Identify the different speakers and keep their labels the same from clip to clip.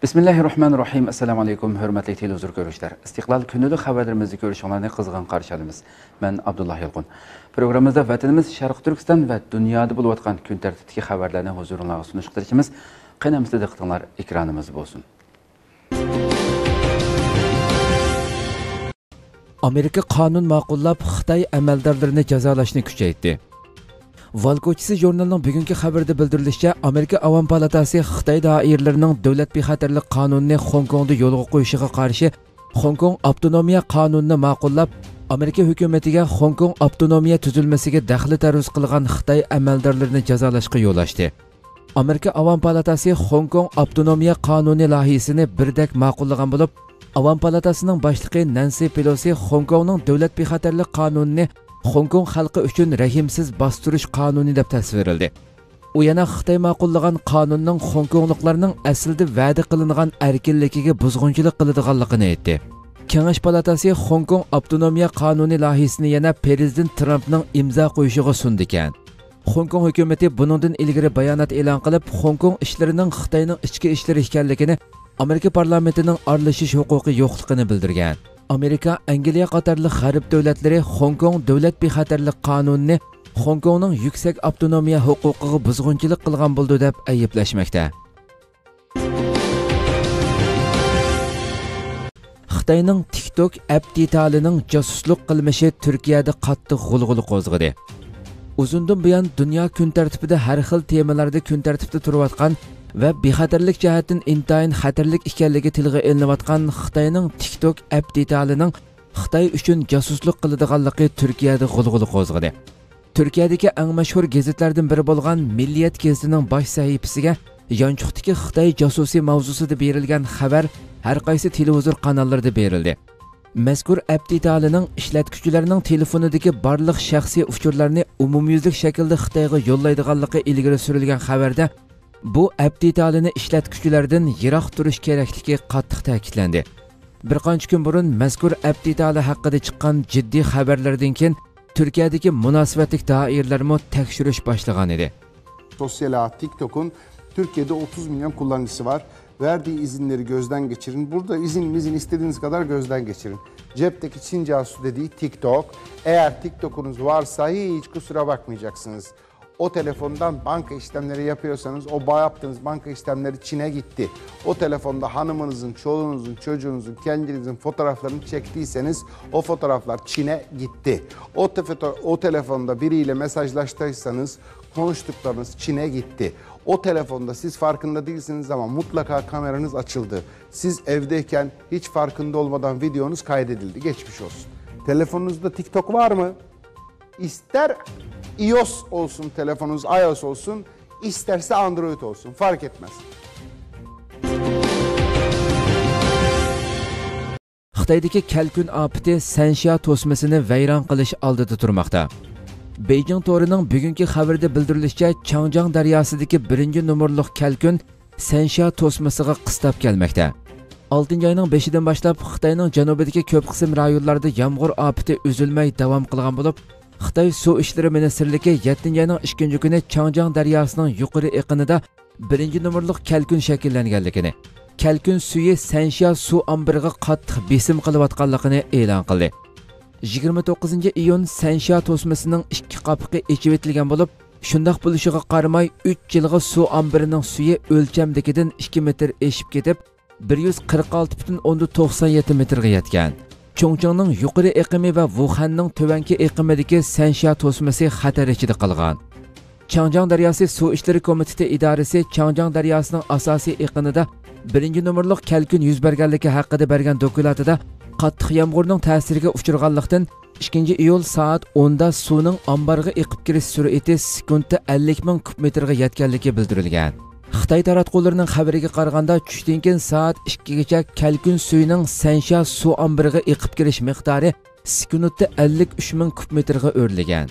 Speaker 1: Bismillahirrahmanirrahim. Assalamu alaykum, hörmətli televizor görüşlər. İstiqlal günlük xəbərlərimizi görüşənlərini qızğın qarşı alırıq. Mən Abdullah Yılğun. Proqramımızda vətənimiz Şərq Türkistan və dünyada olub atqan gün tərtibdəki xəbərlərini huzurunuzğa sunuşdurışımız qənəmizdə diqqətinizlər ekranımız olsun.
Speaker 2: Amerika qanun ma'qullab Xitoy amaldorlarini jazolashni kuchaytirdi. Valkochisi jurnalining bugungi xabarida bildirilishicha, Amerika Avam palatasi Xitoy doiralarining davlat bexatarlik qonunini Hong Kongda yo'lga qo'yishiga qarshi Hong Kong avtonomiya qonunini ma'qullab, Amerika hukumatiga Hong Kong avtonomiya tuzilmasiga daxli taruz qilgan Xitoy amaldorlarini jazolashga yo'l ochdi. Amerika Avam palatasi Hong Kong avtonomiya qonuni loyihasini birdak ma'qullagan bo'lib, Avam palatasining boshlig'i Nancy Pelosi Hong Kongning davlat bexatarlik qonunini Hong Kong xalqi uchun rahimsiz bostirish qonuni deb tasvirladi. U yana Xitoy ma'qullagan qonunning Hong Kongliklarning aslida va'da qilingan erkinligiga buzg'unchilik qiladiganligini aytdi. Kengash palatasi Hong Kong avtonomiya qonuni loyihasini yana Prezident Trumpning imzo qo'yishiga sundi ekan. Hong Kong hukumati buningdan ilgari bayonot e'lon qilib, Hong Kong ishlarining Xitoyning ichki ishlari ekanligini, Amerika parlamentining aralashish huquqi yo'qligini bildirgan. Amerika, Angliya qatorli g'arb davlatlari Hong Kong davlat bexatarlik qonunini Hong Kongning yuksak avtonomiya huquqiga buzg'unchilik qilgan bo'ldi deb ayblashmoqda. Xitoyning TikTok app detalining josuslik qilmishi Turkiyada qattiq g'ulg'ula qo'zg'adi. Uzundan buyon dunyo kun tartibida har xil temalarda kun tartibda turayotgan va bexatarlik jihatdan intayin xatarlik ekanligi tilga ilinayotgan Xitoyning TikTok app detalining Xitoy uchun josuslik qiladiganligi Turkiyada g'ulg'ula qo'zg'adi. Turkiyadagi eng mashhur gazetlardan biri bo'lgan Milliyat gazetining bosh sahifasiga yonchuqdagi Xitoy josusiy mavzusida berilgan xabar har qaysi televizor kanallarida berildi. Mazkur app detalining ishlatuvchilarining telefonidagi barliq shaxsiy uchurlarni umumyuzlik shaklda Xitoyga yo'llaydiganligi ilgari surilgan xabarda bu app detalini ishlatuvchilardan yiroq turish kerakligi qattiq ta'kidlandi. Bir qancha kun burun mazkur app detali haqida chiqqan jiddiy xabarlardan keyin Turkiyadagi munosabatli doiralarmo tekshirish boshlagan edi.
Speaker 3: Sosyal ağ TikTok'un Türkiye'de 30 milyon kullanıcısı var. Verdiği izinleri gözden geçirin. Burada izin istediğiniz kadar gözden geçirin. Cepteki Çin casusu dediği TikTok. Eğer TikTok'unuz varsa hiç kusura bakmayacaksınız. O telefondan banka işlemleri yapıyorsanız o yaptığınız banka işlemleri Çin'e gitti. O telefonda hanımınızın, çoluğunuzun, çocuğunuzun, kendinizin fotoğraflarını çektiyseniz o fotoğraflar Çin'e gitti. O telefonda biriyle mesajlaştıysanız konuştuklarınız Çin'e gitti. O telefonda siz farkında değilsiniz ama mutlaka kameranız açıldı. Siz evdeyken hiç farkında olmadan videonuz kaydedildi. Geçmiş olsun. Telefonunuzda TikTok var mı? İster iOS olsun telefonunuz, iOS olsun, isterse Android olsun, fark etmez.
Speaker 2: Xitoydagi kalkun ofati Sansha to'smasini vayron qilish oldida turmoqda. Beijing to'rining bugungi xabarida bildirilishicha, Changjiang daryosidagi 1-nomerlik kalkun Sansha to'smasiga qistab kelmoqda. 6-oyning 5-dan boshlab Xitoyning janubidagi ko'p qism rayonlarda yomg'ir ofati uzilmay davom qilgan bo'lib, Xitoy Suv ishlari ministrligi 7-oyning 2 kuni Changjiang daryosining yuqori eqinida 1-nomerlik kalkun shakllanganligini, kalkun suyi Sansha suv ombiriga qattiq besim qilayotganligini e'lon qildi. 29 iyun Sansha to'smasining 2 qopqi echib etilgan bo'lib, shundoq bo'lishiga qaramay 3 yilga suv ombirining suyi o'lchamdagidan 2 metr eshib ketib, 146,97 metrga yetgan. Chongqingning yuqori iqimi va Wuhanning tuvanki iqimidagi Sansha to'smasi xatar ichida qolgan. Changjiang daryosi suv ishlari komiteti idorasi Changjiang daryosining asosiy iqinida 1-nomerlik kalkun yuz berganligi haqida bergan dokladida qattiq yomg'irning ta'siriga uchraganlikdan 2 iyul soat 10da suvning omborga eqib kirish sur'ati sekundda 50 ming kub metrga yetganligi bildirilgan. Xitoy taratqullarining xabariga qaraganda tushdan keyin soat 2gacha kalkun suyining Sansha suv ombiriga eqib kirish miqdori sekundda 53 ming kub metrga o'rlagan.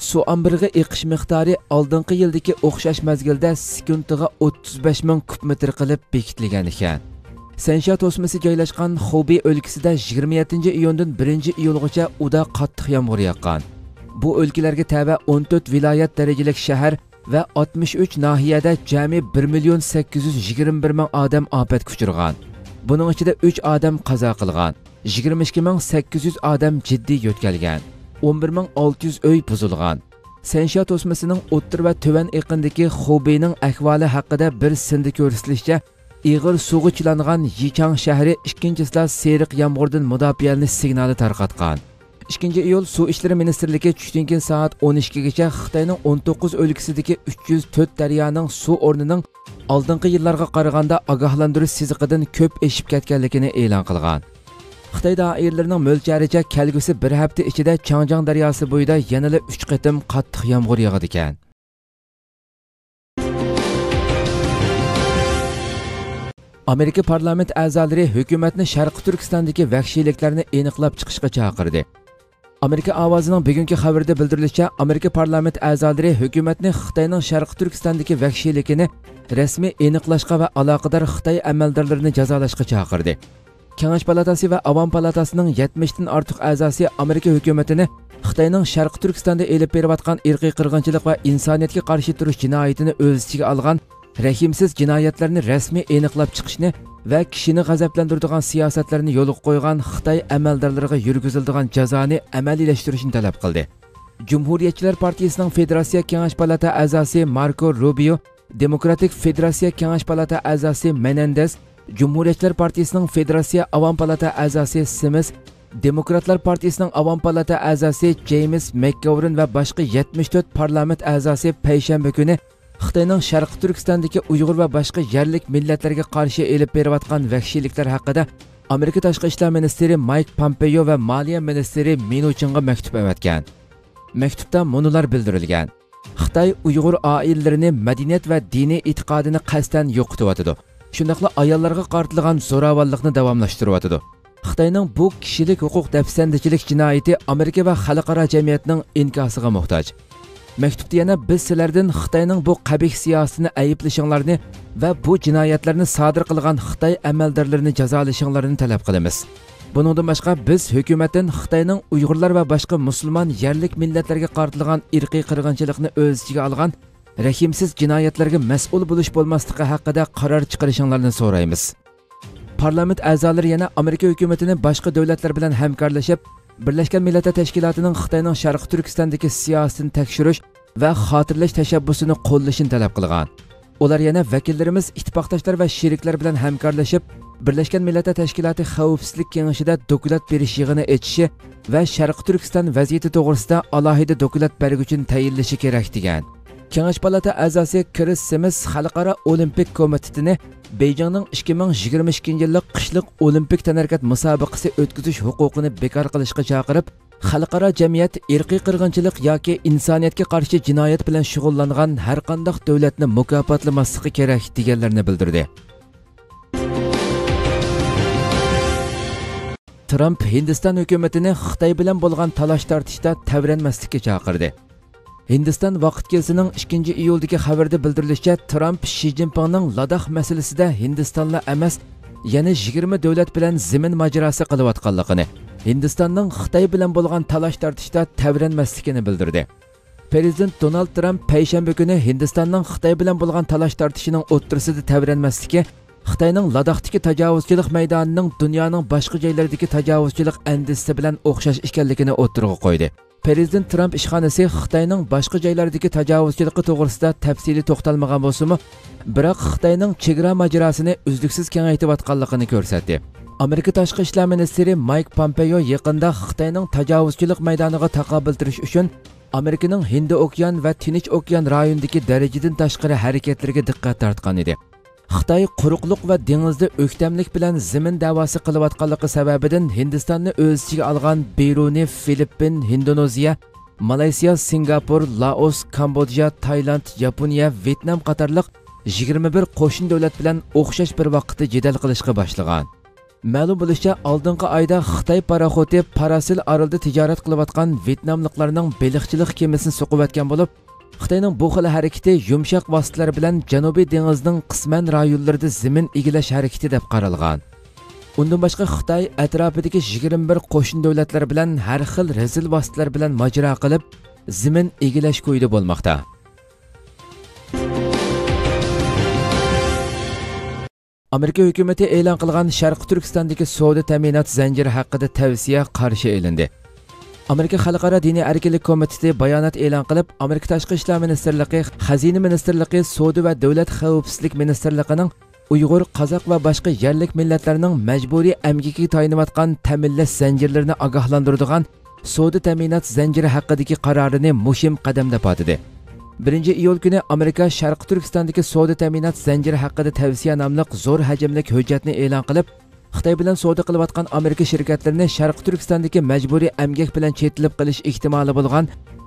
Speaker 2: Suv ombiriga eqish miqdori oldingi yildagi o'xshash mezgilda sekundiga 35 ming kub metr qilib bekitilgan ekan. Sansha to'smasi joylashgan Xubey o'lkasida 27-iyundan 1-iyulgacha uda qattiq yomg'ir yoqqan. Bu o'lkalarga tava 14 viloyat darajalik shahar va 63 nahiyada jami 1.821.000 odam ofatga uchragan. Buning ichida 3 odam qazo qilgan, 22.800 odam jiddiy yo'tkalgan, 11.600 uy buzilgan. Sensha to'smasining o'ttir va tuvan eqindagi Xubeyning ahvoli haqida bir sindi ko'rsatilishicha, ig'ir suvga chilangan Yichang shahri 2-sida seriq yomg'irdan mudofialanish signali tarqatgan. 2 iyul Suv ishlari ministrligi tushdan keyin soat 12 gacha Xitoyning 19 o'lkasidagi 304 daryoning suv o'rnining oldingi yillarga qaraganda ogohlantirish siziqidan ko'p eshib ketganligini e'lon qilgan. Xitoy doiralarining mo'ljaricha kelgusi bir hafta ichida Changjiang daryosi bo'yida yana 3 qatim qattiq yomg'ir yog'adi ekan. Amerika parlament a'zolari hukumatni Sharqi Turkistondagi vahshiyliklarni aniqlab chiqishga chaqirdi. Amerika ovozining bugungi xabarida bildirilishicha, Amerika parlament a'zolari hukumatni Xitoyning Sharqi Turkistondagi vahshiyligini rasmiy aniqlashga va aloqador Xitoy amaldorlarini jazolashga chaqirdi. Kengash palatasi va Avam palatasining 70 dan ortiq a'zosi Amerika hukumatini Xitoyning Sharqi Turkistonda elib berayotgan irqiy qirg'inchilik va insoniyatga qarshi turish jinoyatini o'z ichiga olgan rahimsiz jinoyatlarni rasmiy aniqlab chiqishni va kishini g'azablantiradigan siyosatlarni yo'lga qo'ygan Xitoy amaldorlariga yurgiziladigan jazoni amaliylashtirishni talab qildi. Cumhuriyetçiler Partiyasining Federatsiya Kengash palata a'zosi Marco Rubio, Demokratik Federatsiya Kengash palata a'zosi Menendez, Cumhuriyetçiler Partiyasining Federatsiya Avam palata a'zosi Smith, Demokratlar Partiyasining Avam palata a'zosi James McGovern va boshqa 74 parlament a'zosi payshanba kuni Xitoyning Sharqi Turkistondagi Uyg'ur va boshqa yerlik millatlarga qarshi elib berayotgan vahshiyliklar haqida Amerika Tashqi ishlar ministri Mike Pompeo va Moliya ministri Min Uchinga maktub avatgan. Maktubda munolar bildirilgan. Xitoy Uyg'ur oilalarini madaniyat va diniy e'tiqodini qasddan yo'qotyotidi. Shundaqla ayollarga qartilgan zo'ravonlikni davomlashtiryotidi. Xitoyning bu kishilik huquq dafsandichilik jinoyati Amerika va xalqaro jamiyatning inkosiga muhtoj. Maktubda yana biz sizlardan Xitoyning bu qabih siyosatini ayblashinglarni va bu jinoyatlarni sodir qilgan Xitoy amaldorlarini jazolashinglarni talab qilamiz. Buningdan boshqa biz hukumatdan Xitoyning Uyg'urlar va boshqa musulmon yerlik millatlarga qartilgan irqiy qirg'inchilikni o'z ichiga olgan rahimsiz jinoyatlarga mas'ul bo'lish bo'lmasligi haqida qaror chiqarishinglarni so'raymiz. Parlament a'zolari yana Amerika hukumatini boshqa davlatlar bilan hamkorlashib, Birlashgan Millatlar Tashkilotining Xitoyning Sharqi Turkistondagi siyosatini tekshirish va xotirlash tashabbusini qo'llashini talab qilgan. Ular yana vakillarimiz, ittifoqdoshlar va sheriklar bilan hamkorlashib, Birlashgan Millatlar Tashkiloti Xavfsizlik kengashida dokument berish yig'ini etishi va Sharqi Turkiston vaziyati to'g'risida alohida dokument berguchini tayinlashi kerak degan. Kengash palata a'zosi Chris Simmons Xalqaro Olimpik komitetini Beijingning 2022-yillik qishliq olimpik tanarkat musobaqasi o'tkazish huquqini bekor qilishga chaqirib, xalqaro jamiyat irqiy qirg'inchilik yoki insoniyatga qarshi jinoyat bilan shug'ullangan har qanday davlatni mukofotlamaslik kerak deganlarni bildirdi. Trump Hindiston hukumatini Xitoy bilan bo'lgan talash-tortishda tavranmaslikka chaqirdi. Hindiston vaqt kelsining 2 iyuldagi xabarda bildirilishicha, Trump Xi Jinpingning Ladakh masalasida Hindistonla emas, yana 20 davlat bilan zimin mojarosi qilayotganligini, Hindistonning Xitoy bilan bo'lgan talash-tortishda tavranmasligini bildirdi. Prezident Donald Trump payshanba kuni Hindistonning Xitoy bilan bo'lgan talash-tortishining o'ttirisida tavranmasligi, Xitoyning Ladakhdagi tajovuzchilik maydonining dunyoning boshqa joylaridagi tajovuzchilik andisi bilan o'xshash ekanligini o'ttirg'a qo'ydi. Prezident Trump ishxonasi Xitoyning boshqa joylaridagi tajovuzchiligi to'g'risida tafsili to'xtalmagan bo'lsa-mu, biroq Xitoyning chegara mojarosini uzluksiz kengaytirayotganligini ko'rsatdi. Amerika Tashqi ishlar ministri Mike Pompeo yaqinda Xitoyning tajovuzchilik maydoniga taqobil turish uchun Amerikaning Hind okean va Tinch okean rayonidagi darajadan tashqari harakatlariga diqqat tortgan edi. Xitoy quruqliq va dengizda o'ktamlik bilan zimin da'vosi qilayotganligi sababidan Hindistonni o'z ichiga olgan Bruney, Filippin, Indoneziya, Malayziya, Singapur, Laos, Kambodja, Tailand, Yaponiya, Vyetnam qatorliq 21 qo'shni davlat bilan o'xshash bir vaqtda jadal qilishga boshlagan. Ma'lum bo'lishicha, oldingi oyda Xitoy paraxoti Parasil orolida tijorat qilayotgan vyetnamliklarning baliqchilik kemasini so'qiyotgan bo'lib, Xitoyning bu xil harakati yumshoq vositalar bilan Janubiy dengizning qisman rayonlarida zimin egillash harakati deb qaralgan. Undan boshqa Xitoy atrofidagi 21 qo'shni davlatlar bilan har xil rezil vositalar bilan mojaro qilib, zimin egillash ko'yida bo'lmoqda. Amerika hukumati e'lon qilgan Sharqi Turkistondagi savdo ta'minot zanjiri haqida tavsiya qarshi elindi. Amerika Xalqaro diniy erkinlik komiteti bayonot e'lon qilib, Amerika Tashqi ishlar ministrligi, Xazina ministrligi, savdo va davlat xavfsizlik ministrligining Uyg'ur, qozoq va boshqa yerlik millatlarning majburiy amgikiga tayinlayotgan ta'minlash zanjirlarini ogohlantiradigan savdo ta'minot zanjiri haqidagi qarorini muhim qadam deb atadi. 1-iyul kuni Amerika Sharqi Turkistondagi savdo ta'minot zanjiri haqida tavsiya nomli zo'r hajmlik hujjatni e'lon qilib, Xitoy bilan savdo qilayotgan Amerika shirkatlarini Sharqi Turkistondagi majburiy amgak bilan chetilib qilish ehtimoli bo'lgan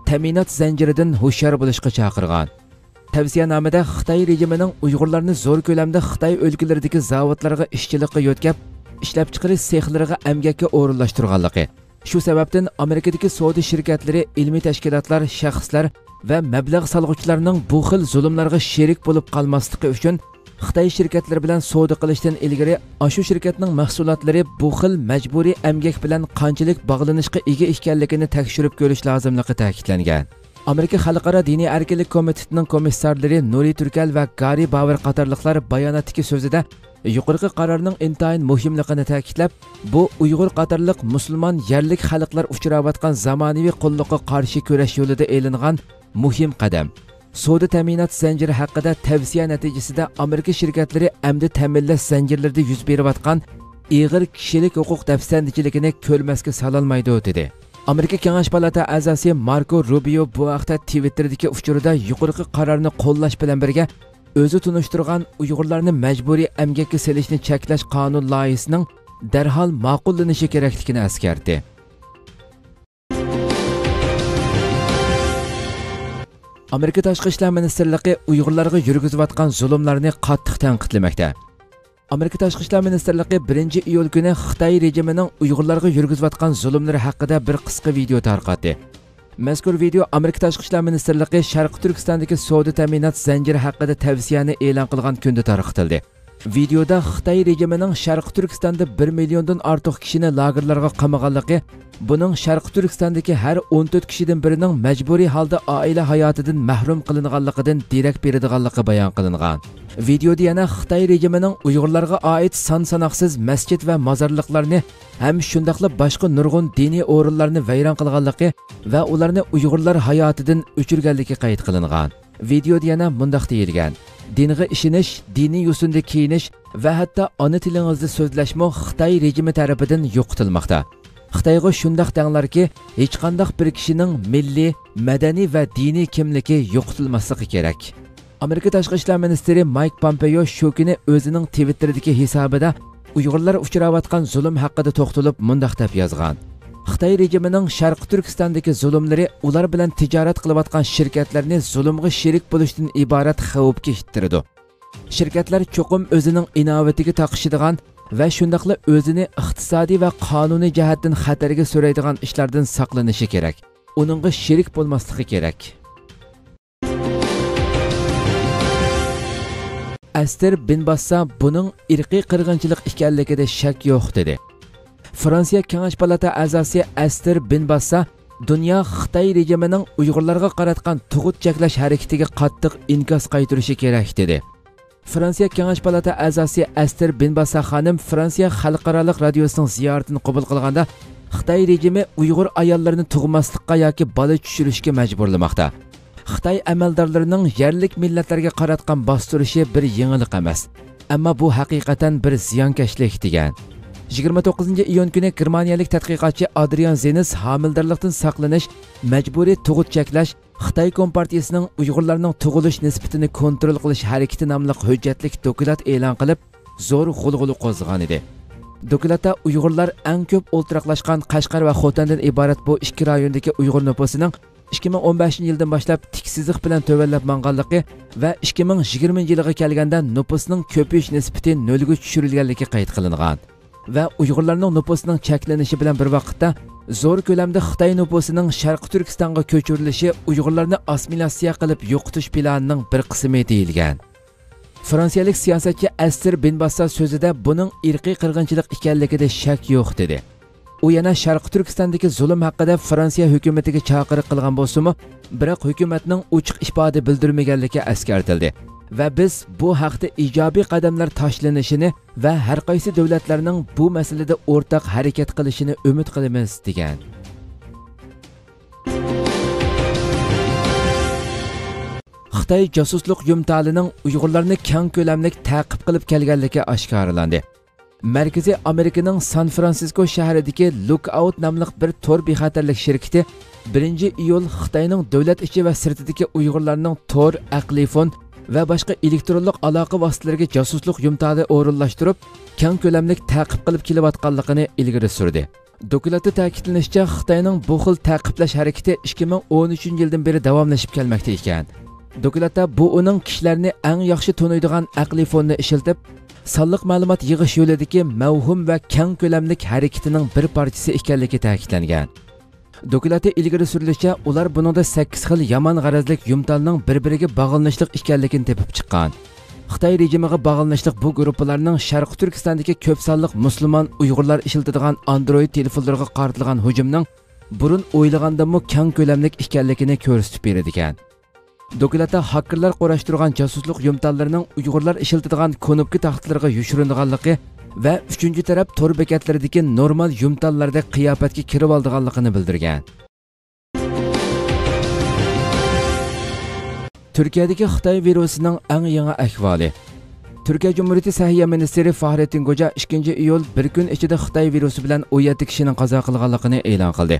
Speaker 2: ta'minot zanjiridan hushyor bo'lishga chaqirgan. Tavsiyanomada Xitoy rejimining Uyg'urlarni zo'r ko'lamda Xitoy o'lkalaridagi zavodlarga ishchilikqa yo'tkab, ishlab chiqarish sexlariga amgakka o'rinlashtirganligi. Shu sababdan Amerikadagi savdo shirkatlari, ilmiy tashkilotlar, shaxslar va mablag' solg'uvchilarning bu xil zulmlarga sherik bo'lib qolmasligi uchun Xitoy shirkatlari bilan savdo qilishdan ilgari shu shirkatning mahsulotlari bu xil majburiy amgak bilan qanchalik bog'lanishga ega ekanligini tekshirib ko'rish lozimligi ta'kidlangan. Amerika Xalqaro diniy erkinlik komitetining komissarlari Nuri Turkal va Gari Bauer qatorliqlar bayonotdagi so'zida yuqorqi qarorning intayin muhimligini ta'kidlab, bu Uyg'ur qatorliq musulmon yerlik xalqlar uchrayotgan zamonaviy qulluqqa qarshi kurash yo'lida e'lingan muhim qadam. Savdo ta'minot zanjiri haqida tavsiya natijasida Amerika shirkatlari amdi ta'minlash zanjirlarida yuz berayotgan ig'ir kishilik huquq dafsandichiligini ko'rmasga sololmaydi dedi. Amerika Kengash palata a'zosi Marco Rubio bu vaqtda Twitter'dagi uchurida yuqorqi qarorni qo'llash bilan birga o'zi tunishtirgan Uyg'urlarni majburiy amgakka selishni cheklash qonun loyihasining darhol ma'qullanishi kerakligini eskartdi. Amerika Tashqi ishlar ministrligi Uyg'urlarga yurgizayotgan zulmlarni qattiq tanqidlamoqda. Amerika Tashqi ishlar ministrligi 1-iyul kuni Xitoy rejimining Uyg'urlarga yurgizayotgan zulmlari haqida bir qisqa video tarqatdi. Mazkur video Amerika Tashqi ishlar ministrligi Sharqi Turkistondagi savdo ta'minot zanjiri haqida tavsiyani e'lon qilgan kunda tarqatildi. Videoda Xitoy rejimining Sharqi Turkistonda 1 milliondan ortiq kishini lagerlarga qamaganligi, buning Sharqi Turkistondagi har 14 kishidan birining majburiy holda oila hayotidan mahrum qilinganligidan derak beradiganligi bayon qilingan. Videoda yana Xitoy rejimining Uyg'urlarga oid son-sanoqsiz masjid va mozorliqlarni ham shundaqla boshqa nurg'un diniy o'rinlarni vayron qilganligi va ularni Uyg'urlar hayotidan o'chirganligi qayd qilingan. Videoda yana mundaq deyilgan: dinga ishonish, diniy yo'sinda kiyinish va hatto ona tilingizda so'zlashmo Xitoy rejimi tarafidan yo'qitilmoqda. Xitoyga shundaq danglarki, hech qanday bir kishining milliy, madaniy va diniy kimligi yo'qitilmasligi kerak. Amerika Tashqi ishlar ministri Mike Pompeo shu kuni o'zining Twitter'dagi hisobida Uyg'urlar uchrayotgan zulm haqida to'xtalib mundaq deb yozgan: Xitoy rejimining Sharqi Turkistondagi zulmlari ular bilan tijorat qilayotgan shirkatlarni zulmga sherik bo'lishdan iborat xavfga ittirdi. Shirkatlar cho'qim o'zining inovatiga taqishadigan va shundaqla o'zini iqtisodiy va qonuniy jihatdan xatarga so'raydigan ishlardan saqlanishi kerak. Uningga sherik bo'lmasligi kerak. Esther Binbassa buning irqiy qirg'inchilik ekanligida shak yo'q dedi. Fransiya Kengash palata a'zosi Esther Binbassa dunyo Xitoy rejimining Uyg'urlarga qaratgan tug'ut cheklash harakatiga qattiq inkos qaytarishi kerak dedi. Fransiya Kengash palata a'zosi Esther Binbassa xonim Fransiya xalqaro radiosining ziyoratini qabul qilganda Xitoy rejimi Uyg'ur ayollarini tug'maslikka yoki bola tushirishga majburlamoqda. Xitoy amaldorlarining yerlik millatlarga qaratgan bostirishi bir yangilik emas, ammo bu haqiqatan bir ziyonkashlik degan. 29-iyun kuni Germaniyalik tadqiqotchi Adrian Zenis homildorlikdan saqlanish, majburiy tug'ut cheklash, Xitoy Kompartiyasining Uyg'urlarning tug'ilish nisbatini kontrol qilish harakati nomli hujjatlik dokument e'lon qilib, zo'r g'ulg'uli qo'zg'agan edi. Dokumentda Uyg'urlar eng ko'p o'ltiraqlashgan Qashqar va Xotandan iborat bu ikki rayondagi Uyg'ur nufusining 2015-yildan boshlab tiksizlik bilan tövallab manganligi va 2020-yilga kelganda nüfusning ko'payish nisbati 0 ga tushirilganligi qayd qilingan. Va Uyg'urlarning nüfusining cheklanishi bilan bir vaqtda zo'r ko'lamda Xitoy nüfusining Sharqi Turkistonga ko'chirilishi Uyg'urlarni assimilyatsiya qilib yo'qotish planining bir qismi deyilgan. Fransiyalik siyosatchi Esther Binbassa so'zida buning irqiy qirg'inchilik ekanligida shak yo'q dedi. U yana Sharqi Turkistondagi zulm haqida Fransiya hukumatiga chaqiriq qilgan bo'lsa-mu, biroq hukumatning ochiq ifoda bildirmaganligi eskartildi. va biz bu haqda ijobiy qadamlar tashlanishini va har qaysi davlatlarning bu masalada o'rtaq harakat qilishini umid qilamiz degan. Xitoy josuslik yumtalining Uyg'urlarni keng ko'lamli ta'qib qilib kelganligi oshkorlandi. Markaziy Amerikaning San Fransisko shahridagi Lookout nomli bir tor bexatarlik shirkati 1-iyul Xitoyning davlat ichi va sirtidagi Uyg'urlarning tor, aqliy fon va boshqa elektronlik aloqa vositalariga josuslik yumtali o'rinlashtirib, keng ko'lamli ta'qib qilib kelayotganligini ilgari surdi. Dokladda ta'kidlanishicha, Xitoyning bu xil ta'qiblash harakati 2013-yildan beri davomlashib kelmoqda ekan. Dokladda bu uning kishilarni eng yaxshi taniydigan aqliy fonni ishlatib, sonliq ma'lumot yig'ish yo'lidagi mavhum va keng ko'lamli harakatining bir parchasi ekanligi ta'kidlangan. Dokladda ilgari surilishicha, ular buningda 8 xil yomon g'arazlik yumtalning bir-biriga bog'lanishlik ekanligini tepib chiqqan. Xitoy rejimiga bog'lanishlik bu guruhlarning Sharq Turkistondagi ko'p sonliq musulmon Uyg'urlar ishlatadigan Android telefonlariga qaratilgan hujumning burun o'ylagandan-mu keng ko'lamli ekanligini ko'rsatib beradi ekan. Dokladda hakkerlar qorashtirgan josuslik yumtallarining Uyg'urlar ishlatadigan konopka taxtlariga yushiringanligi va uchinchi taraf tor bekatlaridagi normal yumtallarda qiyofatga kirib olganligini bildirgan. Turkiyadagi Xitoy virusining eng yangi ahvoli. Turkiya Cumhuriyeti Sahiyya Ministri Fahrettin Koca 2-iyul bir kun ichida Xitoy virusi bilan 17 kishining qazo qilganligini e'lon qildi.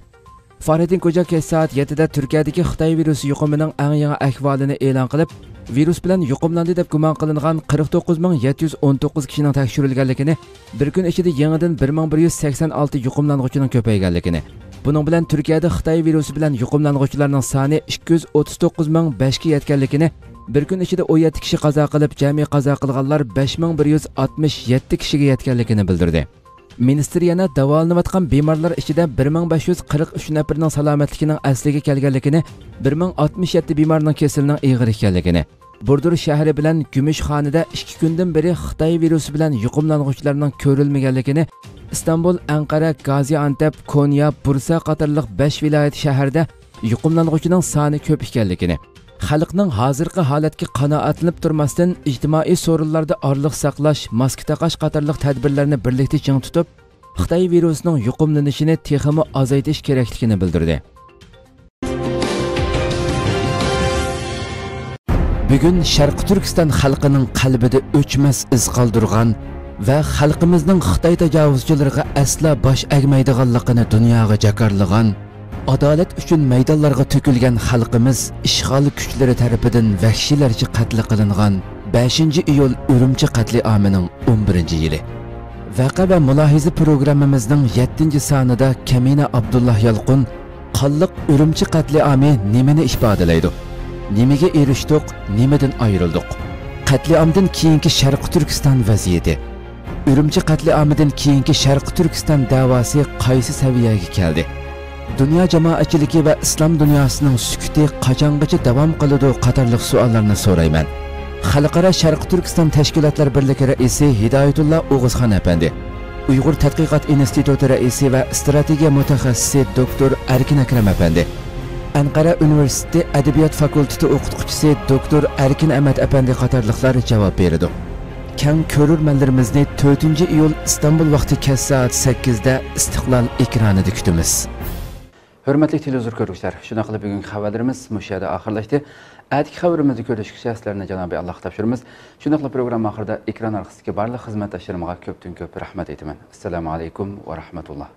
Speaker 2: Fahrettin Koca kech soat 7da Turkiyadagi Xitoy virusi yuqumining eng yangi ahvolini e'lon qilib, virus bilan yuqumlandi deb gumon qilingan 49719 kishining tekshirilganligini, bir kun ichida yangidan 1186 yuqumlanuvchining ko'payganligini. Buning bilan Turkiyada Xitoy virusi bilan yuqumlanuvchilarning soni 239005 ga yetganligini, bir kun ichida 17 kishi qazo qilib, jami qazo qilganlar 5167 kishiga yetganligini bildirdi. Ministr yana davolanayotgan bemorlar ichida 1543 nafarning salomatligining asliga kelganligini, 1067 bemorning kasalining og'ir ekanligini, Burdur shahri bilan Gümüşxonada 2 kundan beri Xitoy virusi bilan yuqumlanuvchilarning ko'rilmaganligini, İstanbul, Ankara, Gaziantep, Konya, Bursa qatorliq 5 viloyat shaharda yuqumlanuvchining soni ko'p ekanligini, xalqning hozirgi holatga qanoatlanib turmasdan ijtimoiy so'rinlarda orliq saqlash, maska taqash qatorliq tadbirlarni birlikda ching tutib, Xitoy virusining yuqumlanishini texmi azaytish kerakligini bildirdi. Bugun Sharq Turkiston xalqining qalbida o'chmas iz qoldirgan va xalqimizning Xitoy tajovuzchilariga asla bosh egmaydiganligini dunyoga jakarlagan, adolat uchun maydonlarga to'kilgan xalqimiz ishg'ol kuchlari tarafidan vahshiylarcha qatl qilingan 5-iyul Urumchi qatliamining 11-yili. Vaqa va mulohiza programmamizning 7-sonida Kamina Abdullah Yalqun qonliq Urumchi qatliami nimani ifodalaydi? Nimaga erishdik, nimadan ayrildik? Qatliamdan keyingi Sharq Turkiston vaziyati. Urumchi qatliamidan keyingi Sharq Turkiston da'vosi qaysi saviyaga keldi? Dünya jamoatchiligi va islom dunyosining sukuti qachongacha davom qiladi qatorliq savollarni so'rayman. Xalqaro Sharq Turkiston tashkilotlar birligi raisi Hidoyatulloh O'g'izxon apandi, Uyg'ur tadqiqot instituti raisi va strategiya mutaxassisi doktor Erkin Akram apandi, Ankara Universiteti Adabiyot fakulteti o'qituvchisi doktor Erkin Ahmad apandi qatorliqlar javob berdi. Keng ko'rurmanlarimizni 4-iyul İstanbul vaqti kech soat 8da Istiqlol ekranida kutamiz.
Speaker 1: Hürmetli televizyon görüşler, şuna qilib bugungi xabarlarimiz mush yerda oxirlashdi. Atigi xabarimizni ko'rishgacha sizlarni Janobi Alloh topshiramiz. Shuna qilib program oxirida ekran orqasidagi barliq xizmatdoshlarimga ko'pdan ko'p rahmat aytaman. Assalomu alaykum va rahmatulloh.